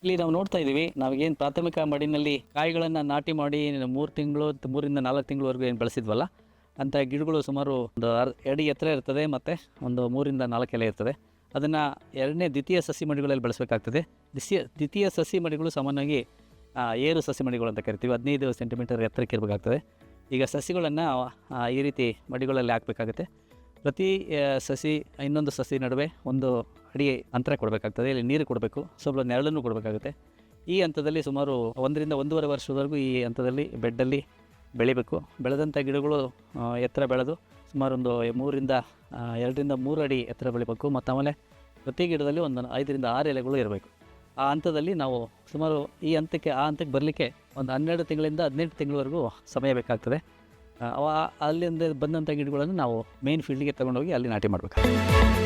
ಇಲ್ಲಿ ನಾವು ನೋಡ್ತಾ ಇದ್ದೀವಿ, ನಾವೇನು ಪ್ರಾಥಮಿಕ ಮಡಿನಲ್ಲಿ ಕಾಯಿಗಳನ್ನು ನಾಟಿ ಮಾಡಿ 3 ತಿಂಗಳು 3ರಿಂದ 4 ತಿಂಗಳವರೆಗೂ ಏನು ಬೆಳೆಸಿದ್ವಲ್ಲ, ಅಂಥ ಗಿಡಗಳು ಸುಮಾರು ಒಂದು ಅಡಿ ಎತ್ತರ ಇರ್ತದೆ ಮತ್ತು ಒಂದು 3ರಿಂದ 4 ಎಲೆ ಇರ್ತದೆ. ಅದನ್ನು ದ್ವಿತೀಯ ಸಸಿ ಮಡಿಗಳಲ್ಲಿ ಬೆಳೆಸಬೇಕಾಗ್ತದೆ. ದ್ವಿತೀಯ ಸಸಿ ಮಡಿಗಳು ಸಾಮಾನ್ಯವಾಗಿ ಏರು ಸಸಿ ಮಡಿಗಳು ಅಂತ ಕರಿತೀವಿ. 15 ಸೆಂಟಿಮೀಟರ್ ಎತ್ತರಕ್ಕೆ ಇರಬೇಕಾಗ್ತದೆ. ಈಗ ಸಸಿಗಳನ್ನು ಈ ರೀತಿ ಮಡಿಗಳಲ್ಲಿ ಹಾಕಬೇಕಾಗುತ್ತೆ. ಪ್ರತಿ ಸಸಿ ಇನ್ನೊಂದು ಸಸಿ ನಡುವೆ 1 ಅಡಿ ಅಂತರ ಕೊಡಬೇಕಾಗ್ತದೆ. ಇಲ್ಲಿ ನೀರು ಕೊಡಬೇಕು, ಸ್ವಲ್ಪ ನೆರಳನ್ನು ಕೊಡಬೇಕಾಗುತ್ತೆ. ಈ ಹಂತದಲ್ಲಿ ಸುಮಾರು 1ರಿಂದ 1.5 ವರ್ಷದವರೆಗೂ ಈ ಹಂತದಲ್ಲಿ ಬೆಡ್ಡಲ್ಲಿ ಬೆಳಿಬೇಕು. ಬೆಳೆದಂಥ ಗಿಡಗಳು ಎತ್ತರ ಬೆಳೆದು ಸುಮಾರು ಒಂದು 2ರಿಂದ 3 ಅಡಿ ಎತ್ತರ ಬೆಳಿಬೇಕು. ಮತ್ತು ಆಮೇಲೆ ಪ್ರತಿ ಗಿಡದಲ್ಲಿ ಒಂದು 5ರಿಂದ 6 ಎಲೆಗಳು ಇರಬೇಕು. ಆ ಹಂತದಲ್ಲಿ ನಾವು ಸುಮಾರು ಆ ಹಂತಕ್ಕೆ ಬರಲಿಕ್ಕೆ ಒಂದು 12 ತಿಂಗಳಿಂದ 18 ತಿಂಗಳವರೆಗೂ ಸಮಯ ಬೇಕಾಗ್ತದೆ. ಅಲ್ಲಿಂದ ಬಂದಂಥ ಗಿಡಗಳನ್ನು ನಾವು ಮೇನ್ ಫೀಲ್ಡಿಗೆ ತೊಗೊಂಡೋಗಿ ಅಲ್ಲಿ ನಾಟಿ ಮಾಡಬೇಕಾಗ್ತದೆ.